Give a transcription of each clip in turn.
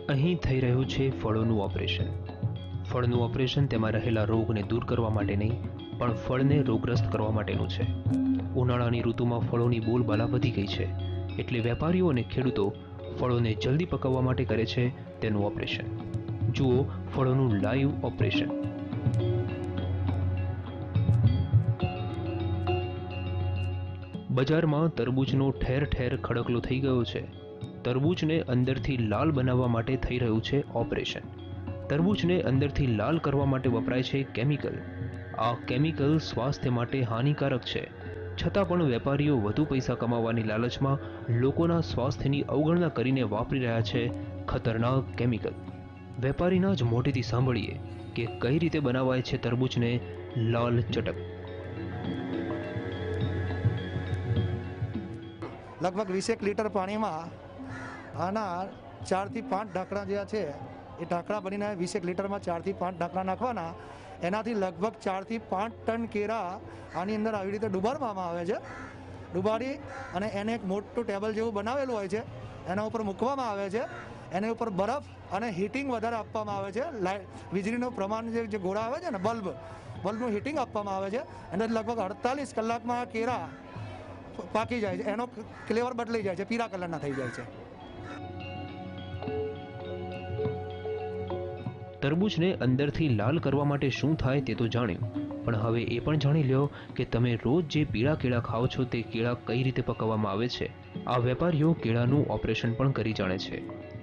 અહીં થઈ રહ્યું છે ફળોનું ઓપરેશન. ફળનું ઓપરેશન તેમાં રહેલા રોગને દૂર કરવા માટે નહીં, પણ ફળને રોગગ્રસ્ત કરવા માટેનું છે. ઉનાળાની ઋતુમાં ફળોની બોલબાલા વધી ગઈ છે, એટલે વેપારીઓ અને ખેડૂતો ફળોને જલ્દી પકવવા માટે કરે છે તેનું ઓપરેશન. જુઓ ફળોનું લાઈવ ઓપરેશન. બજારમાં તરબૂચનો ઠેર ઠેર ખડકલો થઈ ગયો છે. તરબૂચને અંદરથી લાલ બનાવવા માટે થઈ રહ્યું છે ઓપરેશન. તરબૂચને અંદરથી લાલ કરવા માટે વપરાય છે કેમિકલ. આ કેમિકલ સ્વાસ્થ્ય માટે હાનિકારક છે, છતાં પણ વેપારીઓ વધુ પૈસા કમાવાની લાલચમાં લોકોના સ્વાસ્થ્યની અવગણના કરીને વાપરી રહ્યા છે ખતરનાક કેમિકલ. વેપારીના જ મોઢેથી સાંભળીએ કે કઈ રીતે બનાવાય છે તરબૂચને લાલ ચટક. લગભગ 20 લીટર પાણીમાં આના 4 થી 5 ઢાંકણા જે છે એ ઢાંકણા ભરીને 20 લીટરમાં 4 થી 5 ઢાંકણા નાખવાના. એનાથી લગભગ 4 થી 5 ટન કેળા આની અંદર આવી રીતે ડુબાડવામાં આવે છે. ડુબાડી અને એને એક મોટું ટેબલ જેવું બનાવેલું હોય છે, એના ઉપર મૂકવામાં આવે છે. એના ઉપર બરફ અને હીટિંગ વધારે આપવામાં આવે છે. વીજળીનું પ્રમાણ જે ગોળા આવે છે ને, બલ્બનું હીટિંગ આપવામાં આવે છે. અને લગભગ 48 કલાકમાં આ કેળા પાકી જાય છે, એનો ફ્લેવર બદલાઈ જાય છે, પીળા કલરના થઈ જાય છે. તરબૂચને અંદરથી લાલ કરવા માટે શું થાય તે તો જાણ્યું, પણ હવે એ પણ જાણી લ્યો કે તમે રોજ જે પીળા કેળા ખાઓ છો તે કેળા કઈ રીતે પકવવામાં આવે છે. આ વેપારીઓ કેળાનું ઓપરેશન પણ કરી જાણે છે.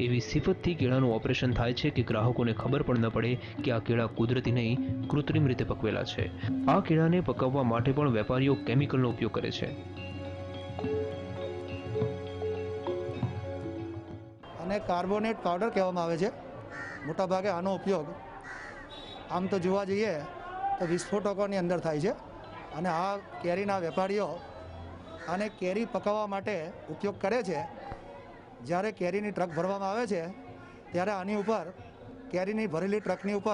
એવી સિફતથી કેળાનું ઓપરેશન થાય છે કે ગ્રાહકોને ખબર પણ ન પડે કે આ કેળા કુદરતી નહીં, કૃત્રિમ રીતે પકવેલા છે. આ કેળાને પકવવા માટે પણ વેપારીઓ કેમિકલનો ઉપયોગ કરે છે. અને કાર્બોનેટ પાવડર કહેવામાં આવે છે. મોટાભાગે આનો ઉપયોગ આમ તો જોવા જઈએ તો વિસ્ફોટકોની અંદર થાય છે. અને આ કેરીના વેપારીઓ આને કેરી પકાવવા માટે ઉપયોગ કરે છે. જ્યારે કેરીની ટ્રક ભરવામાં આવે છે ત્યારે આની ઉપર, કેરીની ભરેલી ટ્રકની ઉપર